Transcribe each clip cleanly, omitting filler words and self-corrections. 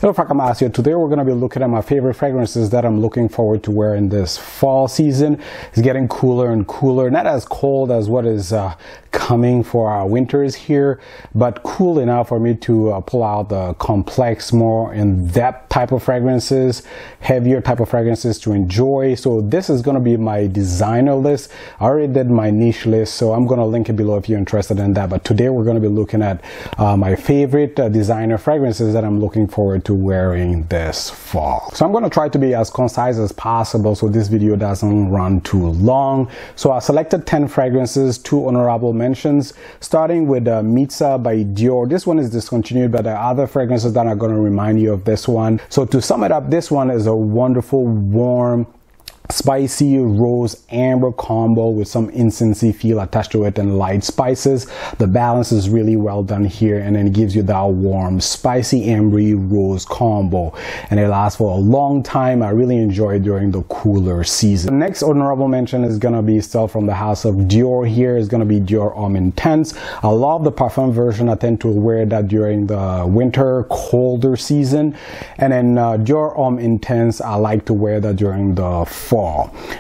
Hello, Fracas here. Today we're going to be looking at my favorite fragrances that I'm looking forward to wearing this fall season. It's getting cooler and cooler, not as cold as what is coming for our winters here, but cool enough for me to pull out the complex, more in-depth type of fragrances, heavier type of fragrances to enjoy. So this is going to be my designer list. I already did my niche list, so I'm going to link it below if you're interested in that. But today we're going to be looking at my favorite designer fragrances that I'm looking forward to wearing this fall. So I'm going to try to be as concise as possible so this video doesn't run too long. So I selected 10 fragrances, 2 honorable mentions, starting with Mitza by Dior. This one is discontinued, but there are other fragrances that are going to remind you of this one. So to sum it up, this one is a wonderful, warm, spicy rose amber combo with some incensey feel attached to it and light spices. The balance is really well done here, and then it gives you that warm spicy ambery rose combo, and it lasts for a long time. I really enjoy it during the cooler season. The next honorable mention is gonna be still from the house of Dior. Here is gonna be Dior Homme Intense. I love the parfum version. I tend to wear that during the winter colder season, and then Dior Homme Intense, I like to wear that during the fall.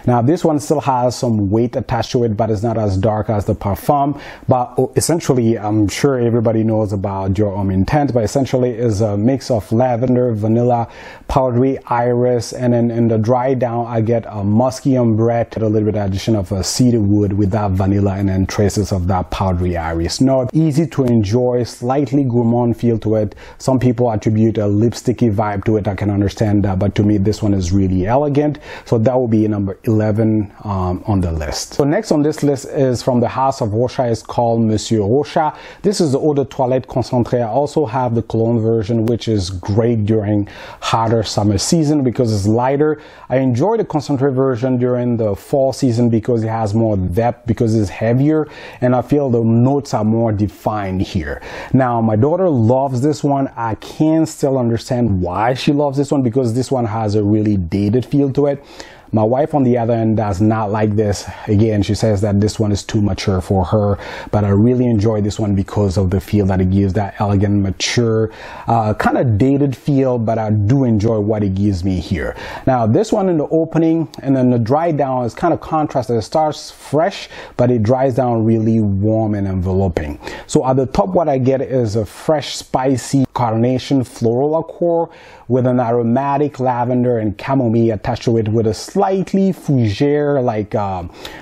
Now this one still has some weight attached to it, but it's not as dark as the parfum. But essentially, I'm sure everybody knows about Dior Homme Intense, but essentially is a mix of lavender, vanilla, powdery iris, and then in the dry down I get a musky ombre with a little bit of addition of a cedar wood with that vanilla and then traces of that powdery iris note. Easy to enjoy, slightly gourmand feel to it. Some people attribute a lipsticky vibe to it. I can understand that, but to me this one is really elegant. So that will be number 11 on the list. So next on this list is from the house of Rochas. It's called Monsieur Rochas. This is the Eau de Toilette Concentrée. I also have the cologne version, which is great during hotter summer season because it's lighter. I enjoy the Concentrée version during the fall season because it has more depth, because it's heavier, and I feel the notes are more defined here. Now my daughter loves this one. I can still understand why she loves this one, because this one has a really dated feel to it. My wife, on the other end, does not like this. Again, she says that this one is too mature for her, but I really enjoy this one because of the feel that it gives, that elegant, mature, kind of dated feel, but I do enjoy what it gives me here. Now, this one in the opening and then the dry down is kind of contrasted. It starts fresh, but it dries down really warm and enveloping. So at the top, what I get is a fresh, spicy carnation floral accord with an aromatic lavender and chamomile attached to it, with a slightly fougere, like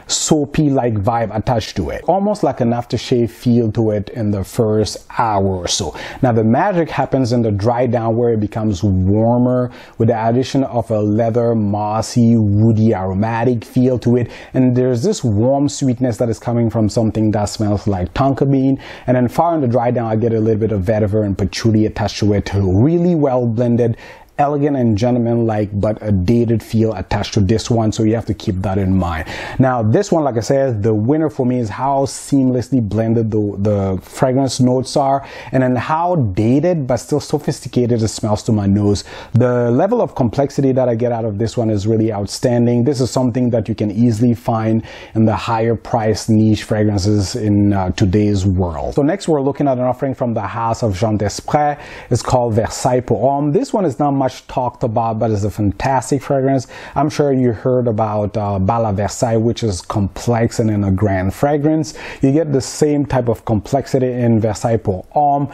soapy like vibe attached to it, almost like an aftershave feel to it in the first hour or so. Now the magic happens in the dry down, where it becomes warmer with the addition of a leather, mossy, woody, aromatic feel to it, and there's this warm sweetness that is coming from something that smells like tonka bean. And then far in the dry down I get a little bit of vetiver and patchouli attached to it, really well blended, elegant and gentleman-like, but a dated feel attached to this one, so you have to keep that in mind. Now this one, like I said, the winner for me is how seamlessly blended the fragrance notes are, and then how dated but still sophisticated it smells to my nose. The level of complexity that I get out of this one is really outstanding. This is something that you can easily find in the higher priced niche fragrances in today's world. So next we're looking at an offering from the house of Desprez. It's called Versailles pour Homme. This one is not much talked about, but it's a fantastic fragrance. I'm sure you heard about Bal à Versailles, which is complex and in a grand fragrance. You get the same type of complexity in Versailles pour Homme.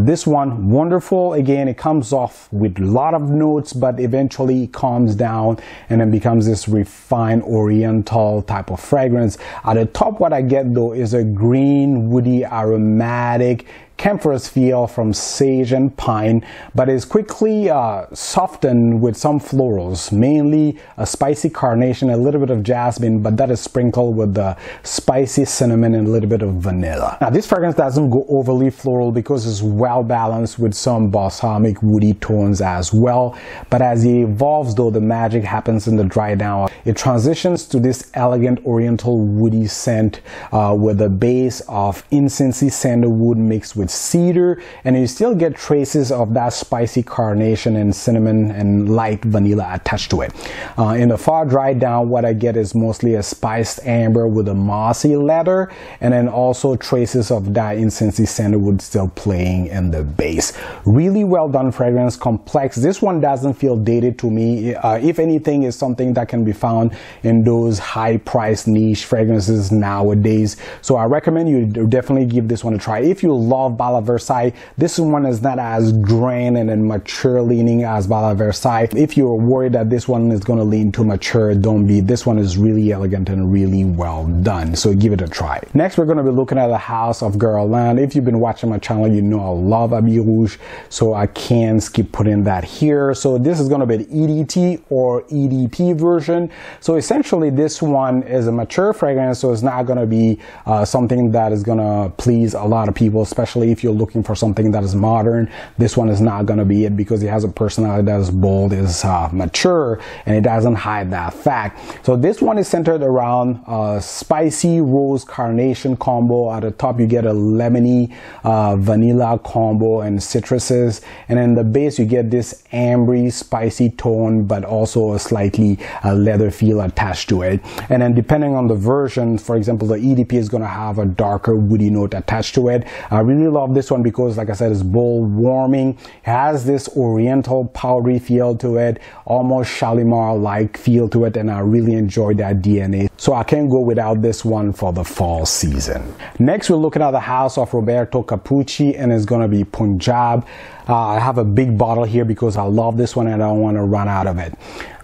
This one, wonderful. Again, it comes off with a lot of notes, but eventually it calms down and then becomes this refined oriental type of fragrance. At the top, what I get though is a green, woody, aromatic, camphorous feel from sage and pine, but is quickly softened with some florals, mainly a spicy carnation, a little bit of jasmine, but that is sprinkled with the spicy cinnamon and a little bit of vanilla. Now this fragrance doesn't go overly floral because it's well balanced with some balsamic woody tones as well, but as it evolves though, the magic happens in the dry down. It transitions to this elegant oriental woody scent with a base of incensey sandalwood mixed with towards cedar, and you still get traces of that spicy carnation and cinnamon and light vanilla attached to it. In the far dry down, what I get is mostly a spiced amber with a mossy leather, and then also traces of that incensey sandalwood still playing in the base. Really well done fragrance, complex. This one doesn't feel dated to me. If anything, is something that can be found in those high priced niche fragrances nowadays. So I recommend you definitely give this one a try. If you love Bala Versailles, this one is not as grand and mature leaning as Bala Versailles. If you're worried that this one is going to lean too mature, don't be. This one is really elegant and really well done. So give it a try. Next, we're going to be looking at the house of Guerlain. If you've been watching my channel, you know I love Habit Rouge, so I can't skip putting that here. So this is going to be the EDT or EDP version. So essentially this one is a mature fragrance, so it's not going to be something that is going to please a lot of people, especially if you're looking for something that is modern. This one is not going to be it because it has a personality that is bold, is mature, and it doesn't hide that fact. So this one is centered around spicy rose carnation combo. At the top you get a lemony vanilla combo and citruses, and in the base you get this ambery spicy tone but also a slightly leather feel attached to it. And then depending on the version, for example, the EDP is going to have a darker woody note attached to it. I really love this one because, like I said, it's bold, warming. It has this oriental powdery feel to it, almost Shalimar-like feel to it, and I really enjoy that DNA. So I can't go without this one for the fall season. Next, we're looking at the house of Roberto Capucci, and it's going to be Punjab. I have a big bottle here because I love this one and I don't want to run out of it.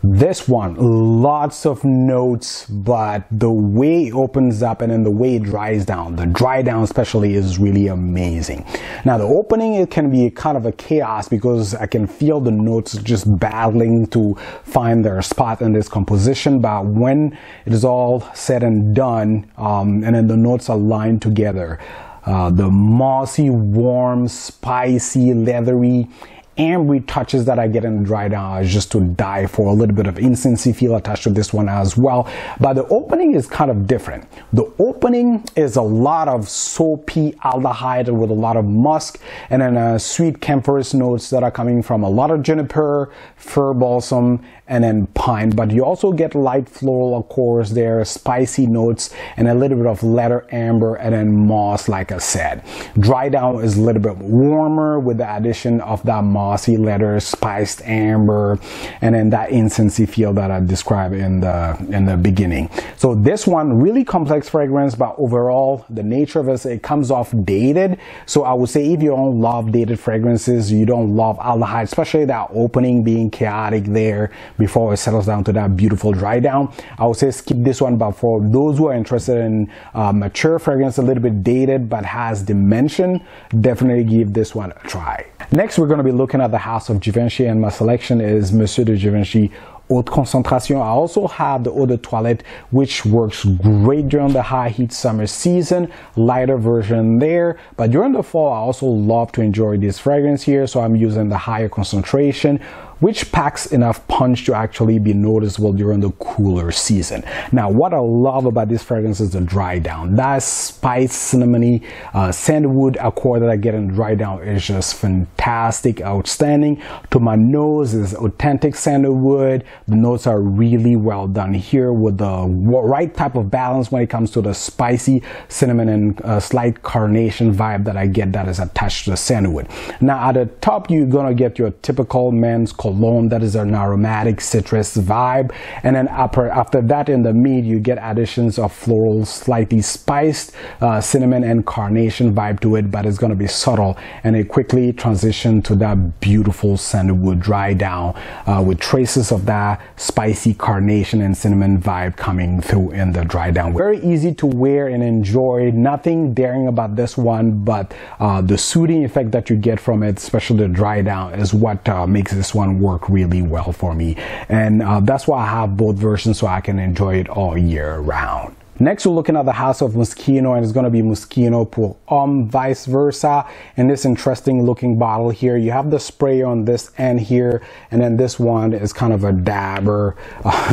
This one, lots of notes, but the way it opens up and then the way it dries down, the dry down especially, is really amazing. Now the opening, it can be kind of a chaos because I can feel the notes just battling to find their spot in this composition, but when it is all said and done, and then the notes are lined together, the mossy, warm, spicy, leathery, ambery touches that I get in the dry down is just to die for. A little bit of incensey feel attached to this one as well. But the opening is kind of different. The opening is a lot of soapy aldehyde with a lot of musk, and then sweet camphorous notes that are coming from a lot of juniper, fir balsam, and then pine. But you also get light floral, of course, there, spicy notes, and a little bit of leather amber, and then moss, like I said. Dry down is a little bit warmer with the addition of that mossy leather, spiced amber, and then that incensey feel that I described in the beginning. So this one, really complex fragrance, but overall the nature of it comes off dated. So I would say if you don't love dated fragrances, you don't love aldehyde, especially that opening being chaotic there before it settles down to that beautiful dry down, I would say skip this one. But for those who are interested in mature fragrance, a little bit dated but has dimension, definitely give this one a try. Next, we're going to be looking at the house of Givenchy, and my selection is Monsieur de Givenchy Haute Concentration. I also have the Eau de Toilette, which works great during the high heat summer season, lighter version there. But during the fall, I also love to enjoy this fragrance here, so I'm using the higher concentration, which packs enough punch to actually be noticeable during the cooler season. Now, what I love about this fragrance is the dry down. That spice, cinnamony, sandalwood accord that I get in the dry down is just fantastic, outstanding. To my nose is authentic sandalwood. The notes are really well done here with the right type of balance when it comes to the spicy cinnamon and slight carnation vibe that I get that is attached to the sandalwood. Now, at the top, you're gonna get your typical men's cologne that is an aromatic citrus vibe, and then after that in the mid you get additions of floral, slightly spiced cinnamon and carnation vibe to it, but it's going to be subtle, and it quickly transitions to that beautiful sandalwood dry down with traces of that spicy carnation and cinnamon vibe coming through in the dry down. Very easy to wear and enjoy, nothing daring about this one, but the soothing effect that you get from it, especially the dry down, is what makes this one work really well for me. And that's why I have both versions, so I can enjoy it all year round. Next, we're looking at the house of Moschino, and it's going to be Moschino pour Homme, vice versa. In this interesting looking bottle here, you have the spray on this end here, and then this one is kind of a dabber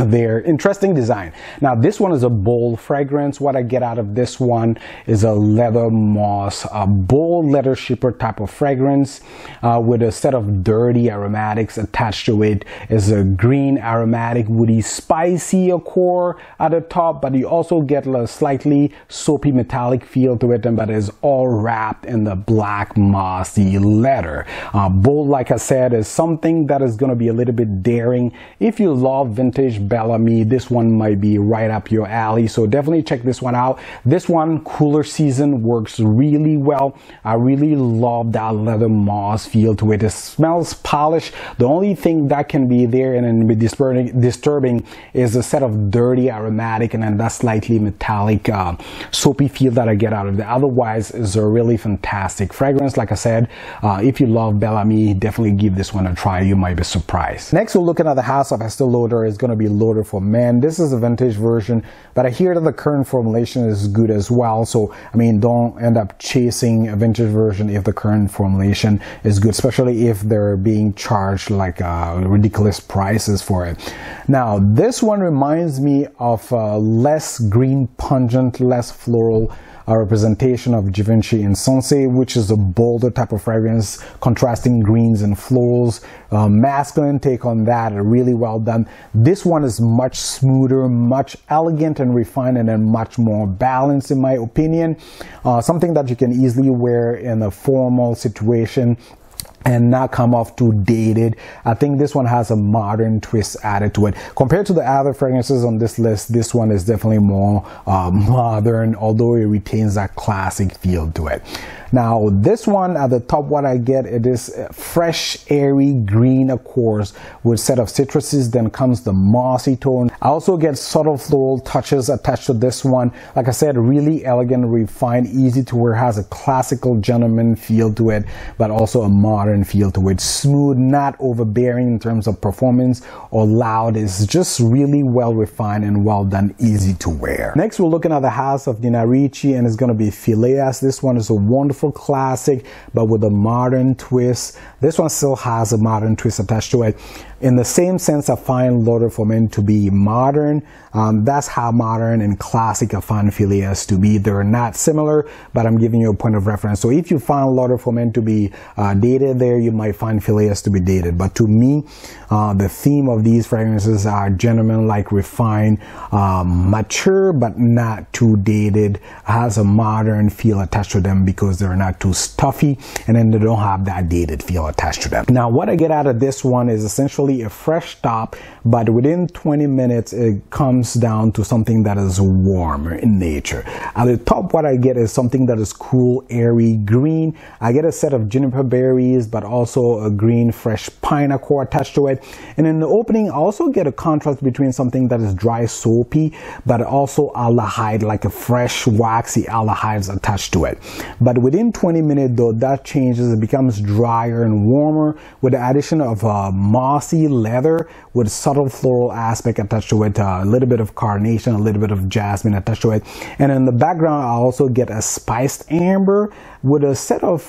there. Interesting design. Now, this one is a bold fragrance. What I get out of this one is a leather moss, a bold leather shipper type of fragrance with a set of dirty aromatics attached to it. Is a green aromatic, woody, spicy core at the top, but you also get a slightly soapy metallic feel to it, but is all wrapped in the black mossy leather. Bold, like I said, is something that is going to be a little bit daring. If you love vintage Bellamy, this one might be right up your alley, so definitely check this one out. This one, cooler season, works really well. I really love that leather moss feel to it. It smells polished. The only thing that can be there and be disturbing is a set of dirty aromatic and then that slightly metallic soapy feel that I get out of it. Otherwise, it's a really fantastic fragrance. Like I said, if you love Bellamy, definitely give this one a try. You might be surprised. Next, we're looking at the house of Estee Lauder. It's going to be Lauder for men. This is a vintage version, but I hear that the current formulation is good as well. So, I mean, don't end up chasing a vintage version if the current formulation is good, especially if they're being charged like ridiculous prices for it. Now, this one reminds me of less green pungent, less floral representation of Givenchy Insensé, which is a bolder type of fragrance, contrasting greens and florals. Masculine take on that, really well done. This one is much smoother, much elegant and refined, and then much more balanced in my opinion. Something that you can easily wear in a formal situation and not come off too dated. I think this one has a modern twist added to it. Compared to the other fragrances on this list, this one is definitely more modern, although it retains that classic feel to it. Now, this one at the top, what I get, it is fresh, airy green, of course, with a set of citruses. Then comes the mossy tone. I also get subtle floral touches attached to this one. Like I said, really elegant, refined, easy to wear, has a classical gentleman feel to it, but also a modern feel to it. Smooth, not overbearing in terms of performance or loud. It's just really well refined and well done, easy to wear. Next, we're looking at the house of Ricci, and it's going to be Phileas. This one is a wonderful classic, but with a modern twist. This one still has a modern twist attached to it. In the same sense, I find Lauder for men to be modern. That's how modern and classic I find Phileas to be. They're not similar, but I'm giving you a point of reference. So if you find Lauder for men to be dated there, you might find Phileas to be dated. But to me, the theme of these fragrances are gentleman-like, refined, mature, but not too dated. Has a modern feel attached to them because they're not too stuffy, and then they don't have that dated feel attached to them. Now, what I get out of this one is essentially a fresh top, but within 20 minutes it comes down to something that is warmer in nature. At the top, what I get is something that is cool, airy green. I get a set of juniper berries, but also a green fresh pine core attached to it. And in the opening, I also get a contrast between something that is dry soapy, but also aldehyde, like a fresh waxy aldehydes attached to it. But within 20 minutes though, that changes. It becomes drier and warmer with the addition of mossy leather with subtle floral aspect attached to it, a little bit of carnation, a little bit of jasmine attached to it. And in the background, I also get a spiced amber with a set of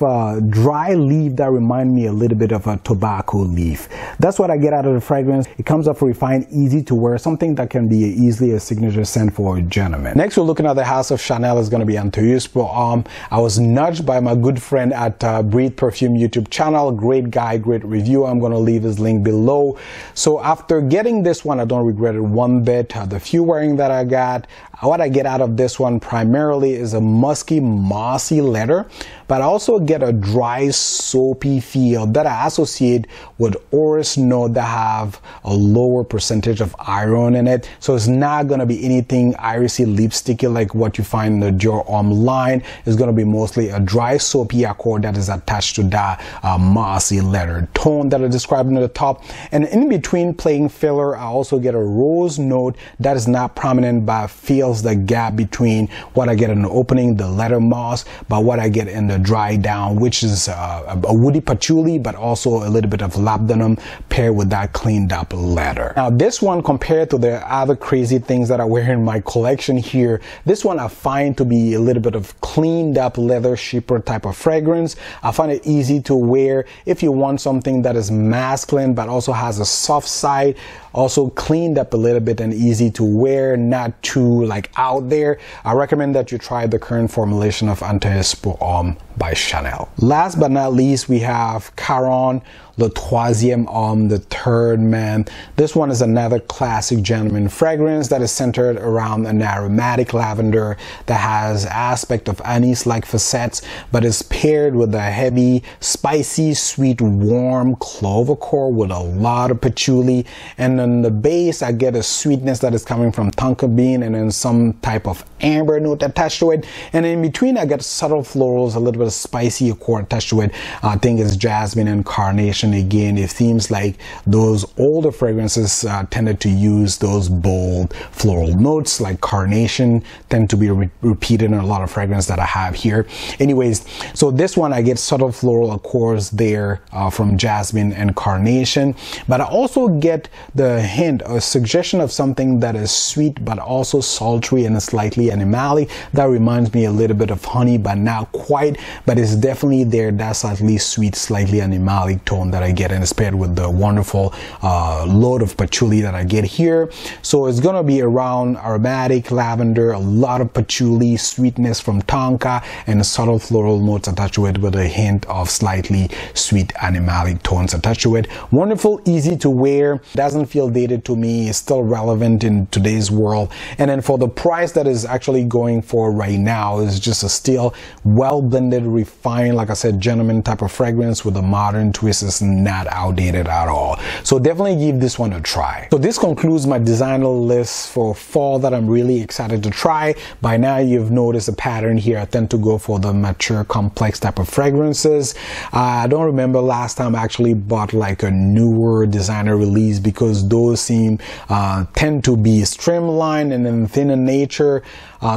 dry leaf that remind me a little bit of a tobacco leaf. That's what I get out of the fragrance. It comes up refined, easy to wear, something that can be easily a signature scent for a gentleman. Next, we're looking at the house of Chanel. Is going to be Antaeus Chanel. I was nudged by my good friend at Breathe Perfume YouTube channel. Great guy, great review. I'm going to leave his link below. So after getting this one, I don't regret it one bit. The few wearing that I got, what I get out of this one primarily is a musky, mossy leather, but I also get a dry, soapy feel that I associate with orris note that have a lower percentage of iron in it. So it's not going to be anything irisy, lipsticky like what you find in the Dior Homme line. It's going to be mostly a dry soapy accord that is attached to that mossy leather tone that I described in the top. And in between playing filler, I also get a rose note that is not prominent but fills the gap between what I get in the opening, the leather moss, but what I get in the dry down, which is a woody patchouli, but also a little bit of labdanum paired with that cleaned up leather. Now this one, compared to the other crazy things that I wear in my collection here, this one I find to be a little bit of cleaned up leather shipper type of fragrance. I find it easy to wear if you want something that is masculine but also has a soft side, also cleaned up a little bit and easy to wear, not too like out there. I recommend that you try the current formulation of Antaeus Homme by Chanel. Last but not least, we have Caron, Le Troisième Homme, the third man. This one is another classic gentleman fragrance that is centered around an aromatic lavender that has aspect of anise-like facets, but is paired with a heavy, spicy, sweet, warm clove core with a lot of patchouli. And on the base, I get a sweetness that is coming from tonka bean and then some type of amber note attached to it. And in between, I get subtle florals, a little bit of spicy accord attached to it. I think it's jasmine and carnation. Again, it seems like those older fragrances tended to use those bold floral notes, like carnation tend to be repeated in a lot of fragrances that I have here. Anyways, so this one I get subtle floral accords there from jasmine and carnation, but I also get the hint, a suggestion of something that is sweet but also sultry and slightly animalic. That reminds me a little bit of honey, but not quite, but it's definitely there, that slightly sweet, slightly animalic tone that I get, and it's paired with the wonderful load of patchouli that I get here. So it's gonna be around aromatic lavender, a lot of patchouli, sweetness from tonka, and subtle floral notes attached to it with a hint of slightly sweet animalic tones attached to it. Wonderful, easy to wear, doesn't feel dated to me, is still relevant in today's world. And then for the price that is actually going for right now, is just a still well blended, refined, like I said, gentleman type of fragrance with a modern twist. Is not outdated at all. So definitely give this one a try. So this concludes my designer list for fall that I'm really excited to try. By now you've noticed a pattern here. I tend to go for the mature, complex type of fragrances. I don't remember last time I actually bought like a newer designer release, because those tend to be streamlined and then thin in nature.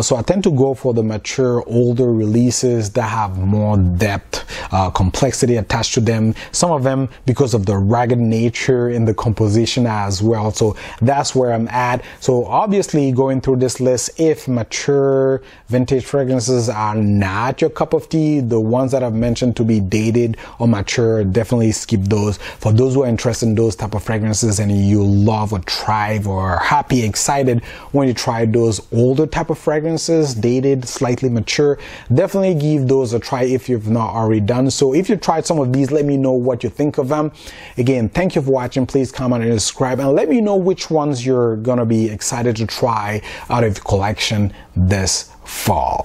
So I tend to go for the mature, older releases that have more depth, complexity attached to them. Some of them because of the ragged nature in the composition as well. So that's where I'm at. So obviously going through this list, if mature vintage fragrances are not your cup of tea, the ones that I've mentioned to be dated or mature, definitely skip those. For those who are interested in those type of fragrances and you love or thrive or are happy, excited when you try those older type of fragrances, dated, slightly mature, definitely give those a try if you've not already done so. If you tried some of these, let me know what you think of them. Again, thank you for watching. Please comment and subscribe, and let me know which ones you're gonna be excited to try out of the collection this fall.